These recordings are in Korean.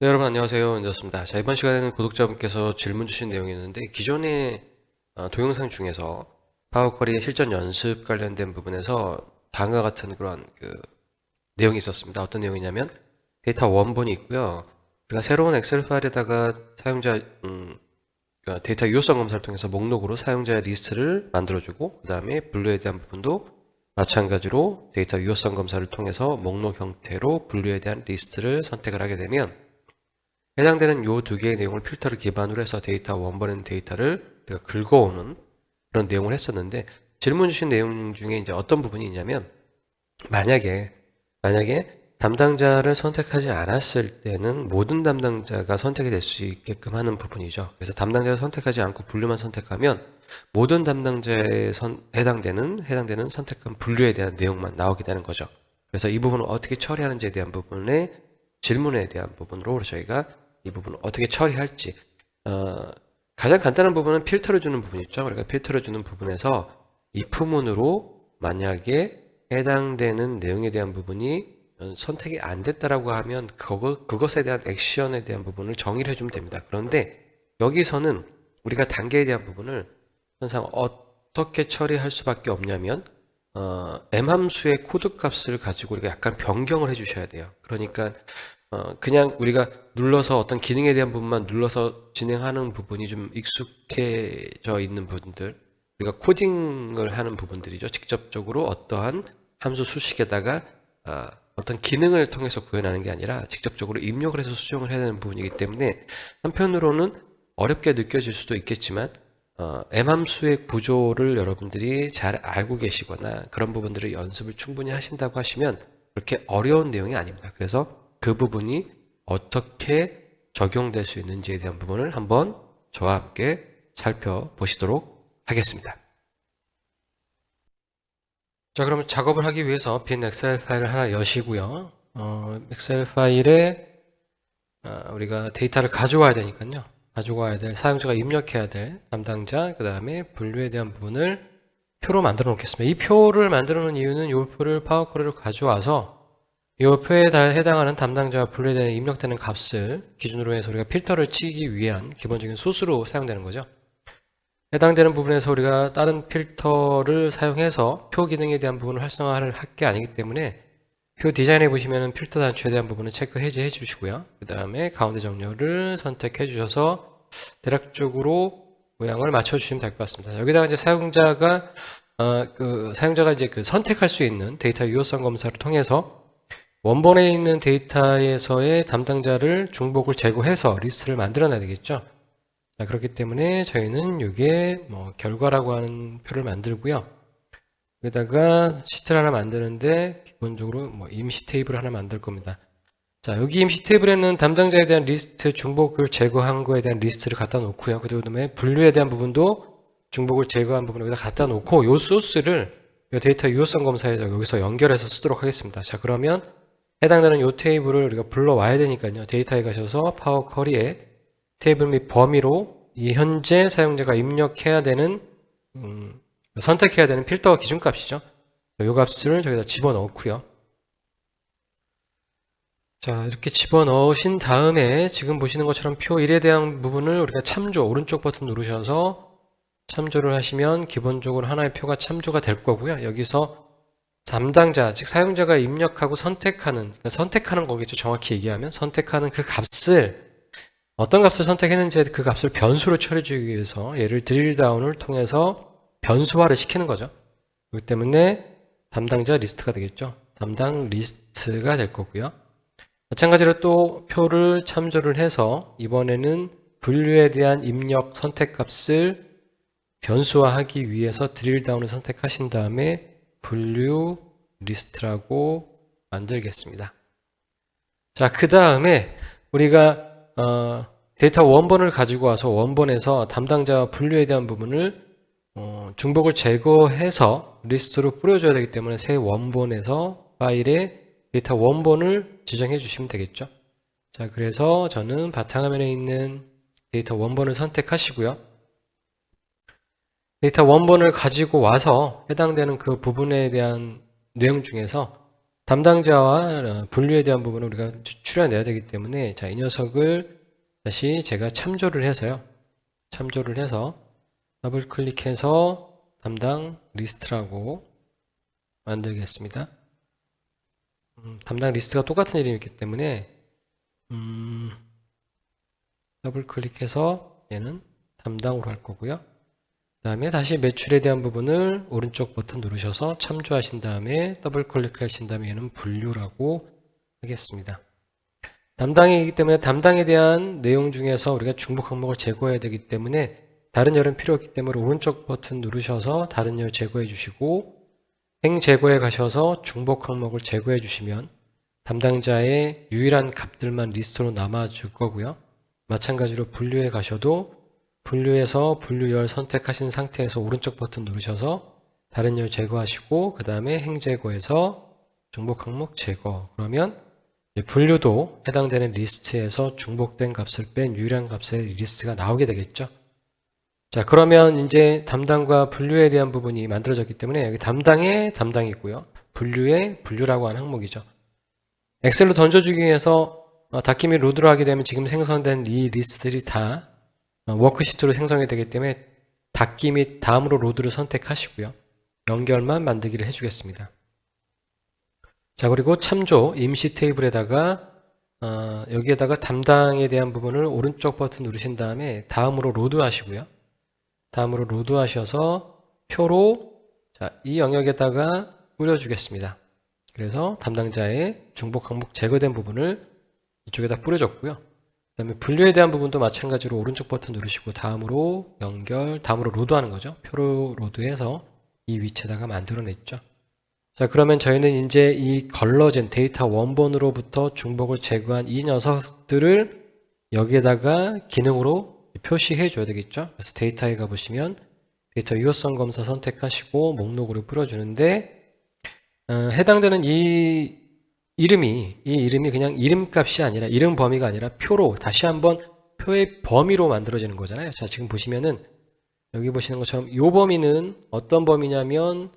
네, 여러분 안녕하세요. 윤졌습니다. 자, 이번 시간에는 구독자분께서 질문 주신 내용이 있는데 기존의 동영상 중에서 파워쿼리의 실전 연습 관련된 부분에서 다음과 같은 그런 내용이 있었습니다. 어떤 내용이냐면 데이터 원본이 있고요. 우리가 새로운 엑셀 파일에다가 사용자 그러니까 데이터 유효성 검사를 통해서 목록으로 사용자의 리스트를 만들어주고 그 다음에 분류에 대한 부분도 마찬가지로 데이터 유효성 검사를 통해서 목록 형태로 분류에 대한 리스트를 선택을 하게 되면 해당되는 요 두 개의 내용을 필터를 기반으로 해서 데이터 원본의 데이터를 내가 긁어오는 그런 내용을 했었는데 질문 주신 내용 중에 이제 어떤 부분이 있냐면 만약에 담당자를 선택하지 않았을 때는 모든 담당자가 선택이 될 수 있게끔 하는 부분이죠. 그래서 담당자를 선택하지 않고 분류만 선택하면 모든 담당자에 해당되는 선택한 분류에 대한 내용만 나오게 되는 거죠. 그래서 이 부분을 어떻게 처리하는지에 대한 부분의 질문에 대한 부분으로 저희가 이 부분을 어떻게 처리할지 가장 간단한 부분은 필터를 주는 부분 있죠. 우리가 필터를 주는 부분에서 if문으로 만약에 해당되는 내용에 대한 부분이 선택이 안 됐다라고 하면 그것에 대한 액션에 대한 부분을 정의를 해주면 됩니다. 그런데 여기서는 우리가 단계에 대한 부분을 항상 어떻게 처리할 수밖에 없냐면 m함수의 코드 값을 가지고 우리가 약간 변경을 해주셔야 돼요. 그러니까 그냥 우리가 눌러서 어떤 기능에 대한 부분만 눌러서 진행하는 부분이 좀 익숙해져 있는 분들, 우리가 코딩을 하는 부분들이죠. 직접적으로 어떠한 함수 수식에다가 어떤 기능을 통해서 구현하는 게 아니라 직접적으로 입력을 해서 수정을 해야 되는 부분이기 때문에 한편으로는 어렵게 느껴질 수도 있겠지만 m함수의 구조를 여러분들이 잘 알고 계시거나 그런 부분들을 연습을 충분히 하신다고 하시면 그렇게 어려운 내용이 아닙니다. 그래서 그 부분이 어떻게 적용될 수 있는지에 대한 부분을 한번 저와 함께 살펴보시도록 하겠습니다. 자, 그러면 작업을 하기 위해서 빈 엑셀 파일을 하나 여시고요. 엑셀 파일에 우리가 데이터를 가져와야 되니까요. 가져와야 될 사용자가 입력해야 될 담당자, 그 다음에 분류에 대한 부분을 표로 만들어 놓겠습니다. 이 표를 만들어 놓은 이유는 이 표를 파워쿼리로 가져와서 이 표에 해당하는 담당자와 분류에 대한 입력되는 값을 기준으로 해서 우리가 필터를 치기 위한 기본적인 소스로 사용되는 거죠. 해당되는 부분에서 우리가 다른 필터를 사용해서 표 기능에 대한 부분을 활성화를 할 게 아니기 때문에 표 디자인해 보시면 필터 단추에 대한 부분을 체크 해제해 주시고요. 그 다음에 가운데 정렬을 선택해 주셔서 대략적으로 모양을 맞춰 주시면 될 것 같습니다. 여기다가 이제 사용자가 이제 선택할 수 있는 데이터 유효성 검사를 통해서 원본에 있는 데이터에서의 담당자를 중복을 제거해서 리스트를 만들어내야 되겠죠. 자, 그렇기 때문에 저희는 이게 결과라고 하는 표를 만들고요. 여기다가 시트를 하나 만드는데 기본적으로 임시 테이블 하나 만들 겁니다. 자, 여기 임시 테이블에는 담당자에 대한 리스트 중복을 제거한 거에 대한 리스트를 갖다 놓고요. 그 다음에 분류에 대한 부분도 중복을 제거한 부분을 여기다 갖다 놓고 이 소스를 데이터 유효성 검사에서 여기서 연결해서 쓰도록 하겠습니다. 자, 그러면 해당되는 이 테이블을 우리가 불러와야 되니까요. 데이터에 가셔서 파워 쿼리에 테이블 및 범위로 이 현재 사용자가 입력해야 되는 선택해야 되는 필터 기준값이죠. 이 값을 저기다 집어넣고요. 자, 이렇게 집어넣으신 다음에 지금 보시는 것처럼 표 1에 대한 부분을 우리가 참조, 오른쪽 버튼 누르셔서 참조를 하시면 기본적으로 하나의 표가 참조가 될 거고요. 여기서 담당자, 즉 사용자가 입력하고 선택하는 거겠죠. 정확히 얘기하면 선택하는 그 값을 어떤 값을 선택했는지 그 값을 변수로 처리해주기 위해서 얘를 드릴다운을 통해서 변수화를 시키는 거죠. 그렇기 때문에 담당자 리스트가 되겠죠. 담당 리스트가 될 거고요. 마찬가지로 또 표를 참조를 해서 이번에는 분류에 대한 입력 선택 값을 변수화하기 위해서 드릴다운을 선택하신 다음에 분류 리스트라고 만들겠습니다. 자, 그 다음에 우리가 데이터 원본을 가지고 와서 원본에서 담당자와 분류에 대한 부분을 중복을 제거해서 리스트로 뿌려줘야 되기 때문에 새 원본에서 파일에 데이터 원본을 지정해 주시면 되겠죠. 자, 그래서 저는 바탕화면에 있는 데이터 원본을 선택하시고요. 데이터 원본을 가지고 와서 해당되는 그 부분에 대한 내용 중에서 담당자와 분류에 대한 부분을 우리가 추려내야 되기 때문에 자, 이 녀석을 다시 제가 참조를 해서요. 참조를 해서 더블 클릭해서 담당 리스트라고 만들겠습니다. 담당 리스트가 똑같은 이름이기 때문에 더블 클릭해서 얘는 담당으로 할 거고요. 그 다음에 다시 매출에 대한 부분을 오른쪽 버튼 누르셔서 참조하신 다음에 더블 클릭하신 다음에 얘는 분류라고 하겠습니다. 담당이기 때문에 담당에 대한 내용 중에서 우리가 중복 항목을 제거해야 되기 때문에 다른 열은 필요 없기 때문에 오른쪽 버튼 누르셔서 다른 열 제거해 주시고 행 제거에 가셔서 중복 항목을 제거해 주시면 담당자의 유일한 값들만 리스트로 남아줄 거고요. 마찬가지로 분류에 가셔도 분류에서 분류열 선택하신 상태에서 오른쪽 버튼 누르셔서 다른 열 제거하시고 그 다음에 행 제거에서 중복 항목 제거. 그러면 분류도 해당되는 리스트에서 중복된 값을 뺀 유일한 값의 리스트가 나오게 되겠죠. 자, 그러면 이제 담당과 분류에 대한 부분이 만들어졌기 때문에 여기 담당의 담당이고요. 분류의 분류라고 하는 항목이죠. 엑셀로 던져주기 위해서 닫기 및 로드를 하게 되면 지금 생성된 이 리스트들이 다 워크시트로 생성이 되기 때문에 닫기 및 다음으로 로드를 선택하시고요. 연결만 만들기를 해주겠습니다. 자, 그리고 참조 임시 테이블에다가 여기에다가 담당에 대한 부분을 오른쪽 버튼 누르신 다음에 다음으로 로드 하시고요. 다음으로 로드 하셔서 표로 자, 이 영역에다가 뿌려주겠습니다. 그래서 담당자의 중복 항목 제거된 부분을 이쪽에다 뿌려줬고요. 그 다음에 분류에 대한 부분도 마찬가지로 오른쪽 버튼 누르시고 다음으로 연결, 다음으로 로드하는 거죠. 표로 로드해서 이 위치에다가 만들어냈죠. 자, 그러면 저희는 이제 이 걸러진 데이터 원본으로부터 중복을 제거한 이 녀석들을 여기에다가 기능으로 표시해 줘야 되겠죠. 그래서 데이터에 가보시면 데이터 유효성 검사 선택하시고 목록으로 뿌려주는데 해당되는 이 이름이 그냥 이름값이 아니라 이름 범위가 아니라 표로 다시 한번 표의 범위로 만들어지는 거잖아요. 자, 지금 보시면은 여기 보시는 것처럼 이 범위는 어떤 범위냐면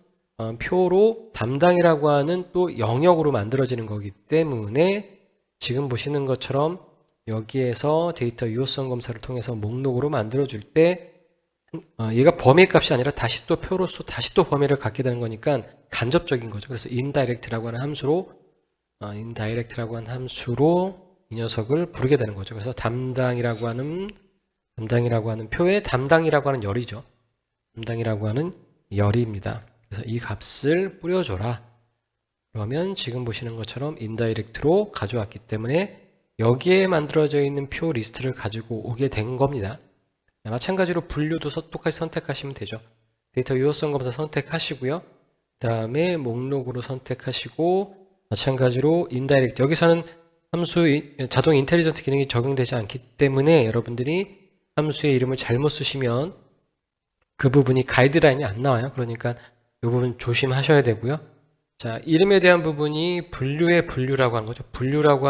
표로 담당이라고 하는 또 영역으로 만들어지는 거기 때문에 지금 보시는 것처럼 여기에서 데이터 유효성 검사를 통해서 목록으로 만들어줄 때 얘가 범위 값이 아니라 다시 또 표로서 다시 또 범위를 갖게 되는 거니까 간접적인 거죠. 그래서 indirect라고 하는 함수로 이 녀석을 부르게 되는 거죠. 그래서 담당이라고 하는 표에 담당이라고 하는 열이죠. 담당이라고 하는 열이입니다. 그래서 이 값을 뿌려줘라. 그러면 지금 보시는 것처럼 indirect로 가져왔기 때문에 여기에 만들어져 있는 표 리스트를 가지고 오게 된 겁니다. 마찬가지로 분류도 똑같이 선택하시면 되죠. 데이터 유효성 검사 선택하시고요. 그 다음에 목록으로 선택하시고 마찬가지로 indirect 여기서는 함수 자동 인텔리전트 기능이 적용되지 않기 때문에 여러분들이 함수의 이름을 잘못 쓰시면 그 부분이 가이드라인이 안 나와요. 그러니까 이 부분 조심하셔야 되고요. 자, 이름에 대한 부분이 분류의 분류라고 하는 거죠. 분류라고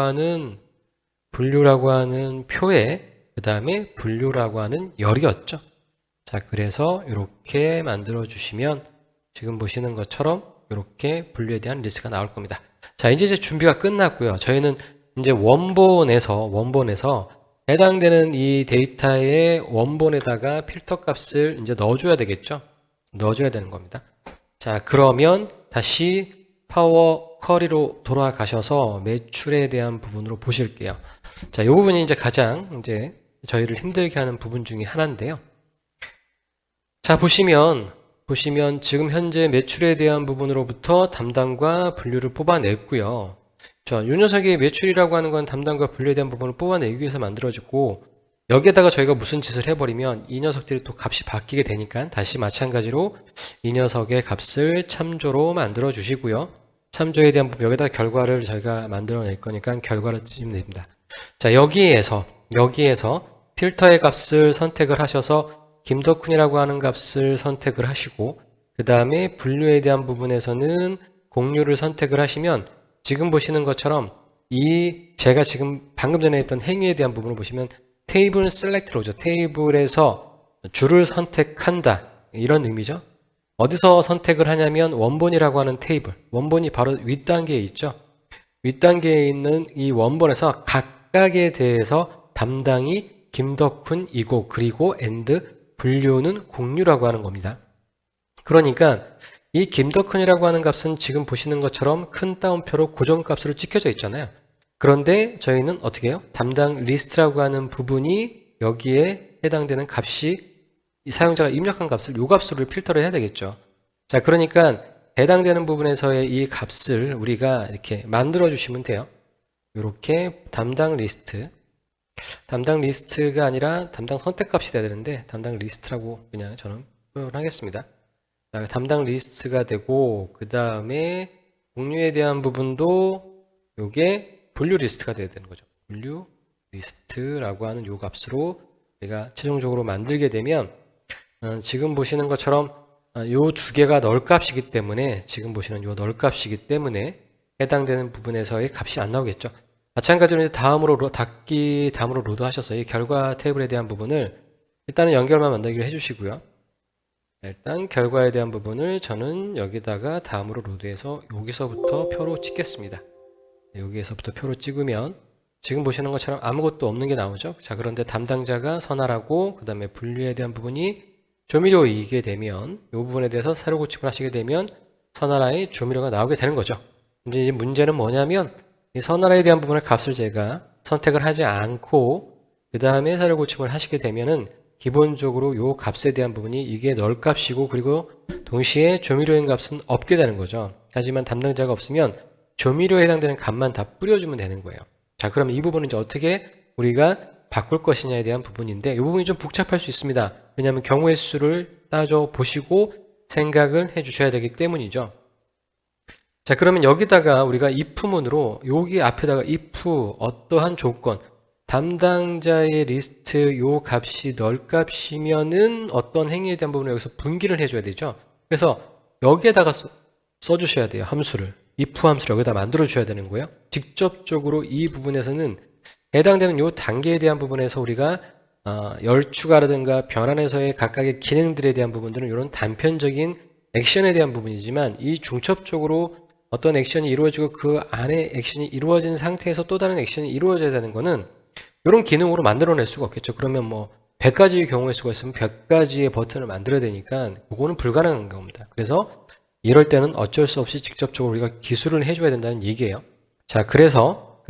하는 표에 그 다음에 분류라고 하는 열이었죠. 자, 그래서 이렇게 만들어 주시면 지금 보시는 것처럼 이렇게 분류에 대한 리스트가 나올 겁니다. 자, 이제 준비가 끝났고요. 저희는 이제 원본에서 해당되는 이 데이터의 원본에다가 필터 값을 이제 넣어줘야 되겠죠. 넣어줘야 되는 겁니다. 자, 그러면 다시 파워 쿼리로 돌아가셔서 매출에 대한 부분으로 보실게요. 자, 이 부분이 이제 가장 이제 저희를 힘들게 하는 부분 중에 하나인데요. 자, 보시면 지금 현재 매출에 대한 부분으로부터 담당과 분류를 뽑아냈고요. 자, 이 녀석의 매출이라고 하는 건 담당과 분류에 대한 부분을 뽑아내기 위해서 만들어졌고 여기에다가 저희가 무슨 짓을 해버리면 이 녀석들이 또 값이 바뀌게 되니까 다시 마찬가지로 이 녀석의 값을 참조로 만들어 주시고요. 참조에 대한 부분 여기다가 결과를 저희가 만들어낼 거니까 결과를 쓰시면 됩니다. 자, 여기에서 필터의 값을 선택을 하셔서 김덕훈이라고 하는 값을 선택을 하시고 그 다음에 분류에 대한 부분에서는 공유를 선택을 하시면 지금 보시는 것처럼 제가 지금 방금 전에 했던 행위에 대한 부분을 보시면 테이블 셀렉트로 오죠. 테이블에서 줄을 선택한다 이런 의미죠. 어디서 선택을 하냐면 원본이라고 하는 테이블, 원본이 바로 윗단계에 있죠. 윗단계에 있는 이 원본에서 각각에 대해서 담당이 김덕훈 이고 그리고 엔드 분류는 공유라고 하는 겁니다. 그러니까 이 김덕훈이라고 하는 값은 지금 보시는 것처럼 큰 따옴표로 고정값으로 찍혀져 있잖아요. 그런데 저희는 어떻게 해요? 담당 리스트라고 하는 부분이 여기에 해당되는 값이 이 사용자가 입력한 값을 요 값으로 필터를 해야 되겠죠. 자, 그러니까 해당되는 부분에서의 이 값을 우리가 이렇게 만들어 주시면 돼요. 이렇게 담당 리스트가 아니라 담당 선택값이 돼야 되는데 담당 리스트라고 그냥 저는 표현하겠습니다. 자, 담당 리스트가 되고 그 다음에 공유에 대한 부분도 요게 분류 리스트가 돼야 되는 거죠. 분류 리스트라고 하는 요 값으로 우리가 최종적으로 만들게 되면 지금 보시는 것처럼 요 두 개가 널값이기 때문에 지금 보시는 요 널값이기 때문에 해당되는 부분에서의 값이 안 나오겠죠. 마찬가지로 이제 다음으로 로드 하셔서 이 결과 테이블에 대한 부분을 일단은 연결만 만들기로 해주시고요. 일단 결과에 대한 부분을 저는 여기다가 다음으로 로드해서 여기서부터 표로 찍겠습니다. 여기에서부터 표로 찍으면 지금 보시는 것처럼 아무것도 없는 게 나오죠. 자, 그런데 담당자가 선화라고 그 다음에 분류에 대한 부분이 조미료이게 되면 이 부분에 대해서 새로 고침을 하시게 되면 선화라의 조미료가 나오게 되는 거죠. 이제 문제는 뭐냐면 이 선화라에 대한 부분의 값을 제가 선택을 하지 않고 그 다음에 새로 고침을 하시게 되면은 기본적으로 이 값에 대한 부분이 이게 널 값이고 그리고 동시에 조미료인 값은 없게 되는 거죠. 하지만 담당자가 없으면 조미료에 해당되는 값만 다 뿌려주면 되는 거예요. 자, 그럼 이 부분은 이제 어떻게 우리가 바꿀 것이냐에 대한 부분인데 이 부분이 좀 복잡할 수 있습니다. 왜냐하면 경우의 수를 따져 보시고 생각을 해 주셔야 되기 때문이죠. 자, 그러면 여기다가 우리가 if문으로 여기 앞에다가 if 어떠한 조건 담당자의 리스트 요 값이 널 값이면은 어떤 행위에 대한 부분을 여기서 분기를 해줘야 되죠. 그래서 여기에다가 써주셔야 돼요. 함수를. if 함수를 여기다 만들어 주셔야 되는 거예요. 직접적으로 이 부분에서는 해당되는 요 단계에 대한 부분에서 우리가 열추가라든가 변환에서의 각각의 기능들에 대한 부분들은 이런 단편적인 액션에 대한 부분이지만 이 중첩적으로 어떤 액션이 이루어지고 그 안에 액션이 이루어진 상태에서 또 다른 액션이 이루어져야 되는 거는 이런 기능으로 만들어낼 수가 없겠죠. 그러면 뭐 100가지의 경우의 수가 있으면 100가지의 버튼을 만들어야 되니까 그거는 불가능한 겁니다. 그래서 이럴 때는 어쩔 수 없이 직접적으로 우리가 기술을 해줘야 된다는 얘기예요. 자, 그래서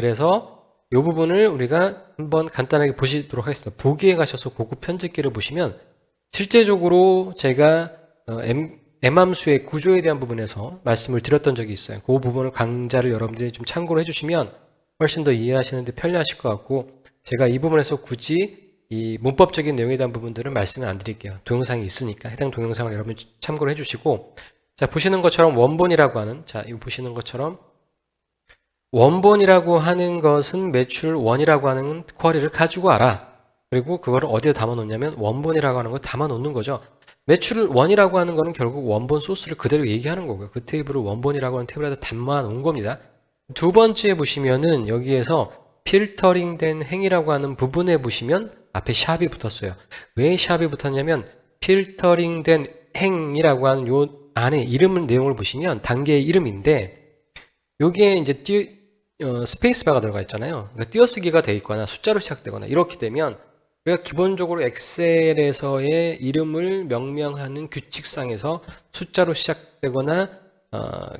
이 부분을 우리가 한번 간단하게 보시도록 하겠습니다. 보기에 가셔서 고급 편집기를 보시면 실제적으로 제가 M함수의 구조에 대한 부분에서 말씀을 드렸던 적이 있어요. 그 부분을 강좌를 여러분들이 좀 참고를 해주시면 훨씬 더 이해하시는데 편리하실 것 같고 제가 이 부분에서 굳이 이 문법적인 내용에 대한 부분들은 말씀을 안 드릴게요. 동영상이 있으니까 해당 동영상을 여러분 참고를 해주시고 자, 보시는 것처럼 원본이라고 하는 자, 이거 보시는 것처럼 원본이라고 하는 것은 매출 원이라고 하는 쿼리를 가지고 와라. 그리고 그거를 어디에 담아 놓냐면 원본이라고 하는 걸 담아 놓는 거죠. 매출 원이라고 하는 거는 결국 원본 소스를 그대로 얘기하는 거고요. 그 테이블을 원본이라고 하는 테이블에다 담아 놓은 겁니다. 두 번째 보시면은 여기에서 필터링 된 행이라고 하는 부분에 보시면 앞에 샵이 붙었어요. 왜 샵이 붙었냐면 필터링 된 행이라고 하는 요 안에 내용을 보시면 단계의 이름인데 여기에 이제 스페이스바가 들어가 있잖아요. 그러니까 띄어쓰기가 돼 있거나 숫자로 시작되거나 이렇게 되면 우리가 기본적으로 엑셀에서의 이름을 명명하는 규칙상에서 숫자로 시작되거나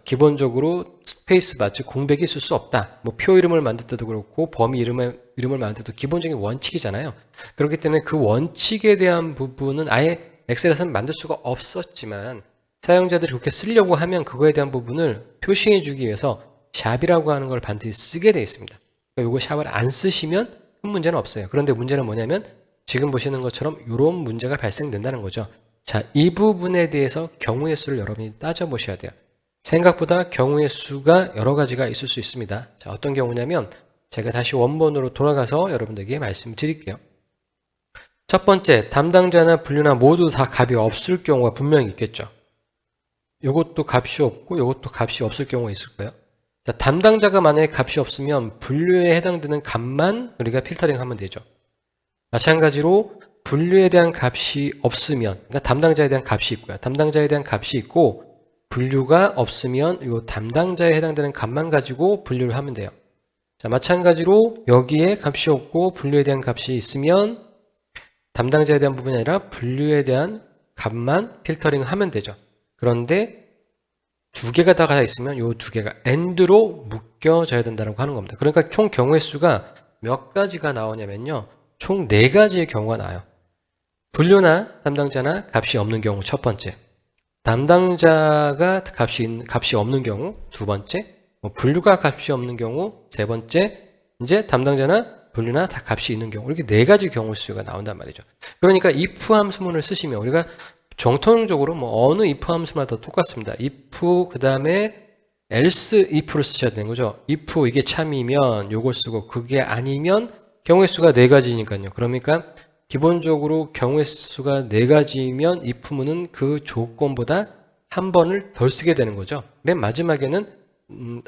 기본적으로 스페이스바 즉 공백이 있을 수 없다. 뭐 표 이름을 만들 때도 그렇고 범위 이름을 만들 때도 기본적인 원칙이잖아요. 그렇기 때문에 그 원칙에 대한 부분은 아예 엑셀에서는 만들 수가 없었지만 사용자들이 그렇게 쓰려고 하면 그거에 대한 부분을 표시해 주기 위해서 샵이라고 하는 걸 반드시 쓰게 되어 있습니다. 그러니까 이거 샵을 안 쓰시면 큰 문제는 없어요. 그런데 문제는 뭐냐면 지금 보시는 것처럼 이런 문제가 발생된다는 거죠. 자, 이 부분에 대해서 경우의 수를 여러분이 따져보셔야 돼요. 생각보다 경우의 수가 여러 가지가 있을 수 있습니다. 자, 어떤 경우냐면 제가 다시 원본으로 돌아가서 여러분들에게 말씀드릴게요. 첫 번째, 담당자나 분류나 모두 다 값이 없을 경우가 분명히 있겠죠. 이것도 값이 없고 이것도 값이 없을 경우가 있을 거예요. 자, 담당자가 만약에 값이 없으면 분류에 해당되는 값만 우리가 필터링 하면 되죠. 마찬가지로 분류에 대한 값이 없으면, 그러니까 담당자에 대한 값이 있고요. 담당자에 대한 값이 있고 분류가 없으면 이 담당자에 해당되는 값만 가지고 분류를 하면 돼요. 자, 마찬가지로 여기에 값이 없고 분류에 대한 값이 있으면 담당자에 대한 부분이 아니라 분류에 대한 값만 필터링 하면 되죠. 그런데 두 개가 다 있으면 이 두 개가 AND로 묶여져야 된다고 하는 겁니다. 그러니까 총 경우의 수가 몇 가지가 나오냐면요. 총 4가지의 경우가 나와요. 분류나 담당자나 값이 없는 경우 첫 번째, 담당자가 값이 없는 경우 두 번째, 분류가 값이 없는 경우 세 번째, 이제 담당자나 분류나 다 값이 있는 경우, 이렇게 4가지 경우 수가 나온단 말이죠. 그러니까 if 함수문을 쓰시면 우리가 정통적으로 어느 if 함수마다 똑같습니다. if 그 다음에 else if를 쓰셔야 되는 거죠. if 이게 참이면 요걸 쓰고 그게 아니면 경우의 수가 4가지니까요. 그러니까 기본적으로 경우의 수가 4가지면 if문은 그 조건보다 한 번을 덜 쓰게 되는 거죠. 맨 마지막에는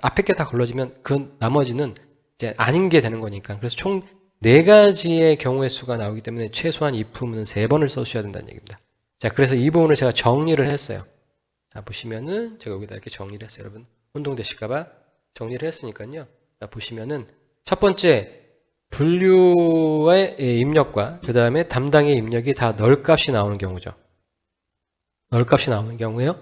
앞에 게 다 걸러지면 그 나머지는 이제 아닌 게 되는 거니까. 그래서 총 4가지의 경우의 수가 나오기 때문에 최소한 if문은 3번을 써주셔야 된다는 얘기입니다. 자, 그래서 이 부분을 제가 정리를 했어요. 자, 보시면은 제가 여기다 이렇게 정리를 했어요. 여러분 혼동되실까봐 정리를 했으니까요. 자, 보시면은 첫 번째 분류의 입력과 그 다음에 담당의 입력이 다 널값이 나오는 경우죠. 널값이 나오는 경우예요.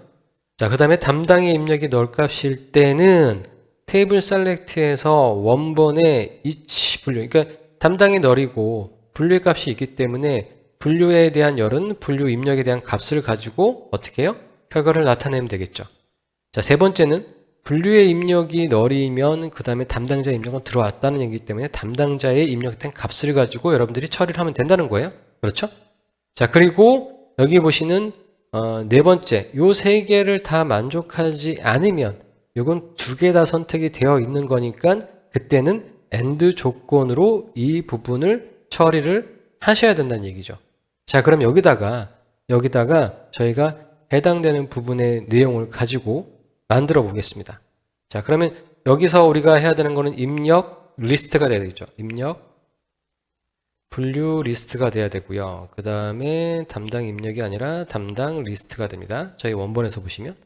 자, 그 다음에 담당의 입력이 널값일 때는 테이블 셀렉트에서 원본의 each 분류, 그러니까 담당의 널이고 분류의 값이 있기 때문에 분류에 대한 열은 분류 입력에 대한 값을 가지고 어떻게 해요? 결과를 나타내면 되겠죠. 자, 세 번째는 분류의 입력이 널이면 그 다음에 담당자의 입력은 들어왔다는 얘기이기 때문에 담당자의 입력된 값을 가지고 여러분들이 처리를 하면 된다는 거예요. 그렇죠? 자, 그리고 여기 보시는 네 번째, 요 세 개를 다 만족하지 않으면 요건 2개 다 선택이 되어 있는 거니까 그때는 AND 조건으로 이 부분을 처리를 하셔야 된다는 얘기죠. 자, 그럼 여기다가 저희가 해당되는 부분의 내용을 가지고 만들어 보겠습니다. 자, 그러면 여기서 우리가 해야 되는 거는 입력 리스트가 돼야 되겠죠. 입력 분류 리스트가 돼야 되고요. 그 다음에 담당 입력이 아니라 담당 리스트가 됩니다. 저희 원본에서 보시면.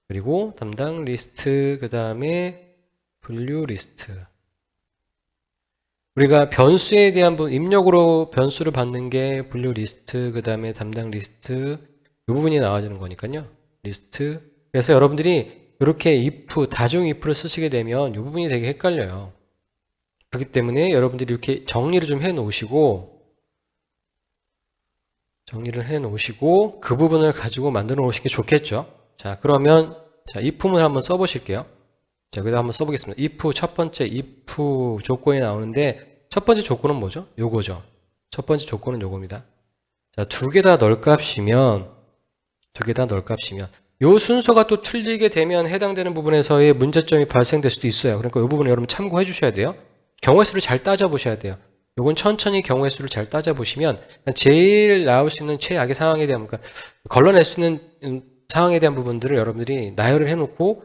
그리고 담당 리스트, 그 다음에 분류 리스트. 우리가 변수에 대한 부분, 입력으로 변수를 받는 게 분류 리스트, 그 다음에 담당 리스트, 이 부분이 나와주는 거니까요. 리스트. 그래서 여러분들이 이렇게 if, 다중 if를 쓰시게 되면 이 부분이 되게 헷갈려요. 그렇기 때문에 여러분들이 이렇게 정리를 좀 해 놓으시고 그 부분을 가지고 만들어 놓으시는 게 좋겠죠. 자, 그러면 자, if문을 한번 써보실게요. 자, 여기다 한번 써보겠습니다. if 첫 번째 if 조건이 나오는데 첫 번째 조건은 뭐죠? 요거죠. 첫 번째 조건은 요겁니다. 자, 2개 다 널값이면 요 순서가 또 틀리게 되면 해당되는 부분에서의 문제점이 발생될 수도 있어요. 그러니까 이 부분을 여러분 참고해 주셔야 돼요. 경우의 수를 잘 따져보셔야 돼요. 요건 천천히 경우의 수를 잘 따져보시면 제일 나올 수 있는 최악의 상황에 대한, 그러니까 걸러낼 수 있는 상황에 대한 부분들을 여러분들이 나열을 해놓고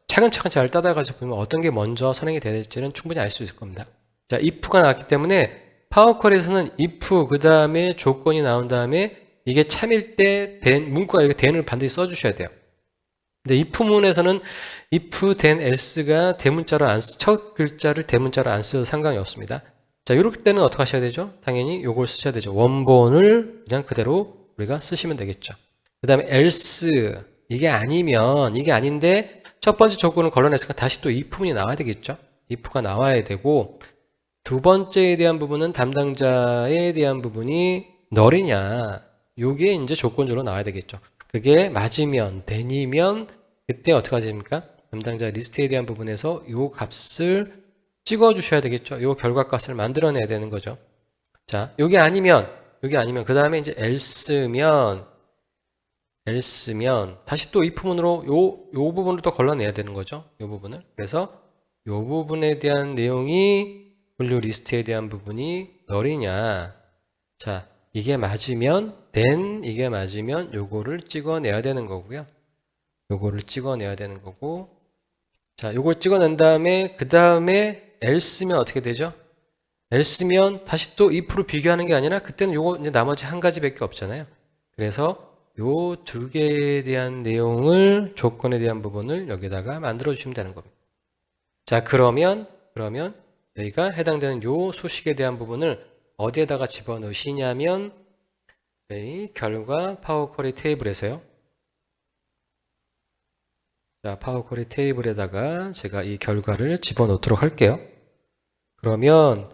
차근차근 잘 따라가서 보면 어떤 게 먼저 선행이 될지는 충분히 알 수 있을 겁니다. 자, if가 나왔기 때문에 파워쿼리에서는 if 그 다음에 조건이 나온 다음에 이게 참일 때 문구가 여기 then을 반드시 써주셔야 돼요. 근데 if문에서는 if, then, else가 대문자로 첫 글자를 대문자로 안 써도 상관이 없습니다. 자, 이럴 때는 어떻게 하셔야 되죠? 당연히 요걸 쓰셔야 되죠. 원본을 그냥 그대로 우리가 쓰시면 되겠죠. 그 다음에 else, 이게 아닌데 첫 번째 조건을 걸러냈으니까 다시 또 if문이 나와야 되겠죠. if가 나와야 되고 두 번째에 대한 부분은 담당자에 대한 부분이 널이냐, 요게 이제 조건적으로 나와야 되겠죠. 그게 맞으면, then이면 그때 어떻게 하십니까? 담당자 리스트에 대한 부분에서 요 값을 찍어 주셔야 되겠죠. 요 결과값을 만들어내야 되는 거죠. 자, 요게 아니면 그 다음에 이제 else면 다시 또 if문으로 요 부분을 또 걸러내야 되는 거죠. 요 부분을. 그래서 요 부분에 대한 내용이 분류 리스트에 대한 부분이 널이냐. 자, 이게 맞으면 then, 이게 맞으면 요거를 찍어내야 되는 거고요. 자, 요걸 찍어낸 다음에 그 다음에 else면 어떻게 되죠? else면 다시 또 if로 비교하는 게 아니라 그때는 요거 이제 나머지 한 가지밖에 없잖아요. 그래서 요 두 개에 대한 내용을 조건에 대한 부분을 여기다가 만들어 주시면 되는 겁니다. 자, 그러면 여기가 해당되는 요 수식에 대한 부분을 어디에다가 집어넣으시냐면 이 결과 파워 쿼리 테이블에서요. 자, 파워 쿼리 테이블에다가 제가 이 결과를 집어넣도록 할게요. 그러면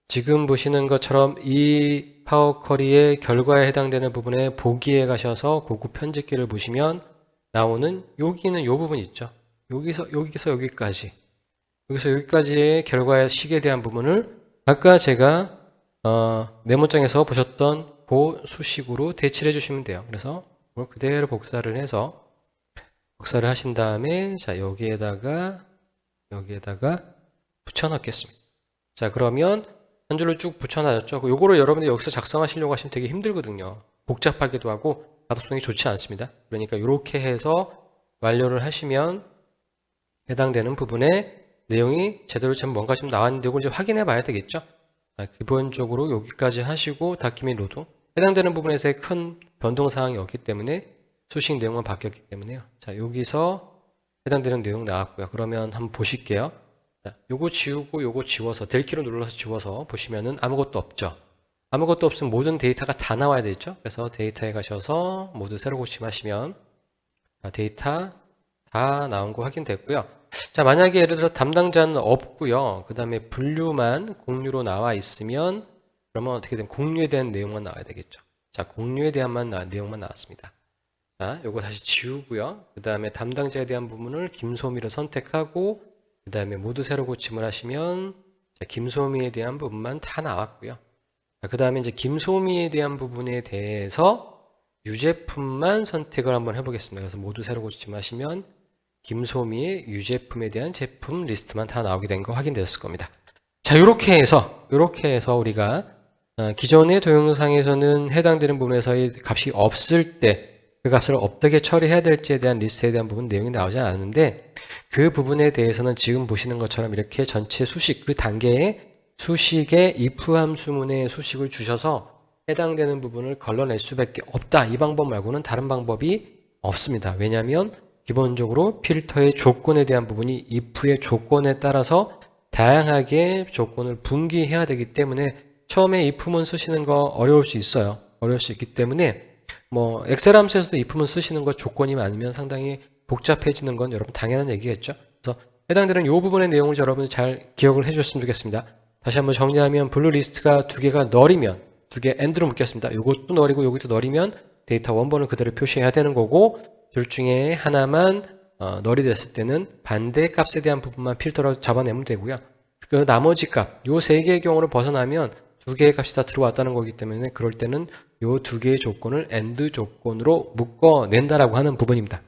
지금 보시는 것처럼 이 파워 쿼리의 결과에 해당되는 부분에 보기에 가셔서 고급 편집기를 보시면 나오는 여기는 요 부분 있죠. 여기서 여기까지. 여기서 여기까지의 결과의 식에 대한 부분을 아까 제가 메모장에서 보셨던 그 수식으로 대치를 해주시면 돼요. 그래서 그걸 그대로 복사를 해서 복사를 하신 다음에 자 여기에다가 붙여넣겠습니다. 자, 그러면 한 줄로 쭉 붙여놔졌죠. 요거를 여러분들이 여기서 작성하시려고 하시면 되게 힘들거든요. 복잡하기도 하고 가독성이 좋지 않습니다. 그러니까 이렇게 해서 완료를 하시면 해당되는 부분에 내용이 제대로 지금 뭔가 좀 나왔는데 이걸 이제 확인해 봐야 되겠죠. 기본적으로 여기까지 하시고 닫기및 로드 해당되는 부분에서의 큰 변동 사항이 없기 때문에 수식 내용만 바뀌었기 때문에요. 자, 여기서 해당되는 내용 나왔고요. 그러면 한번 보실게요. 자, 요거 지우고 요거 지워서 델키로 눌러서 지워서 보시면은 아무것도 없죠. 아무것도 없으면 모든 데이터가 다 나와야 되죠. 그래서 데이터에 가셔서 모두 새로 고침하시면 데이터 다 나온 거 확인됐고요. 자, 만약에 예를 들어 담당자는 없고요. 그 다음에 분류만 공유로 나와 있으면 그러면 어떻게 되면 공유에 대한 내용만 나와야 되겠죠. 자, 공유에 대한 내용만 나왔습니다. 자, 요거 다시 지우고요. 그 다음에 담당자에 대한 부분을 김소미를 선택하고 그 다음에 모두 새로 고침을 하시면 자, 김소미에 대한 부분만 다 나왔고요. 그 다음에 이제 김소미에 대한 부분에 대해서 유제품만 선택을 한번 해보겠습니다. 그래서 모두 새로 고침하시면 김소미의 유제품에 대한 제품 리스트만 다 나오게 된 거 확인되었을 겁니다. 자, 요렇게 해서 우리가 기존의 동영상에서는 해당되는 부분에서의 값이 없을 때 그 값을 어떻게 처리해야 될지에 대한 리스트에 대한 부분 내용이 나오지 않았는데 그 부분에 대해서는 지금 보시는 것처럼 이렇게 전체 수식 그 단계에 수식의 if 함수문의 수식을 주셔서 해당되는 부분을 걸러낼 수밖에 없다. 이 방법 말고는 다른 방법이 없습니다. 왜냐하면 기본적으로 필터의 조건에 대한 부분이 if의 조건에 따라서 다양하게 조건을 분기해야 되기 때문에 처음에 if문 쓰시는 거 어려울 수 있어요. 어려울 수 있기 때문에 뭐 엑셀 함수에서도 if문 쓰시는 거 조건이 많으면 상당히 복잡해지는 건 여러분 당연한 얘기겠죠. 그래서 해당되는 이 부분의 내용을 여러분이 잘 기억을 해주셨으면 좋겠습니다. 다시 한번 정리하면 블루 리스트가 두 개가 널이면 두 개 AND로 묶였습니다. 이것도 널이고 여기도 널이면 데이터 원본을 그대로 표시해야 되는 거고 둘 중에 하나만 널이 됐을 때는 반대 값에 대한 부분만 필터로 잡아내면 되고요. 그 나머지 값, 요 세 개의 경우를 벗어나면 두 개의 값이 다 들어왔다는 거기 때문에 그럴 때는 요 두 개의 조건을 AND 조건으로 묶어낸다라고 하는 부분입니다.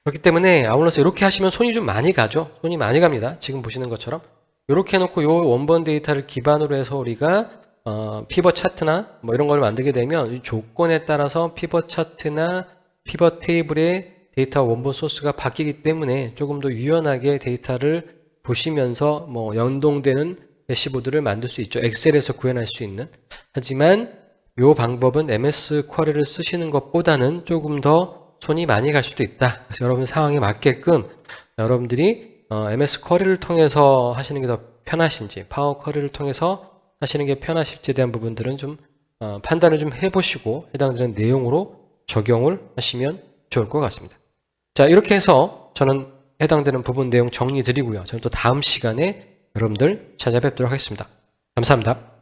그렇기 때문에 아울러서 이렇게 하시면 손이 좀 많이 가죠. 손이 많이 갑니다. 지금 보시는 것처럼 이렇게 해놓고 요 원본 데이터를 기반으로 해서 우리가 피벗 차트나 뭐 이런 걸 만들게 되면 이 조건에 따라서 피벗 차트나 피벗 테이블의 데이터 원본 소스가 바뀌기 때문에 조금 더 유연하게 데이터를 보시면서 뭐 연동되는 대시보드를 만들 수 있죠. 엑셀에서 구현할 수 있는. 하지만 이 방법은 MS 쿼리를 쓰시는 것보다는 조금 더 손이 많이 갈 수도 있다. 그래서 여러분 상황에 맞게끔 여러분들이 MS 쿼리를 통해서 하시는 게 더 편하신지 파워 쿼리를 통해서 하시는 게 편하실지에 대한 부분들은 좀 판단을 좀 해보시고 해당되는 내용으로 적용을 하시면 좋을 것 같습니다. 자, 이렇게 해서 저는 해당되는 부분 내용 정리 드리고요. 저는 또 다음 시간에 여러분들 찾아뵙도록 하겠습니다. 감사합니다.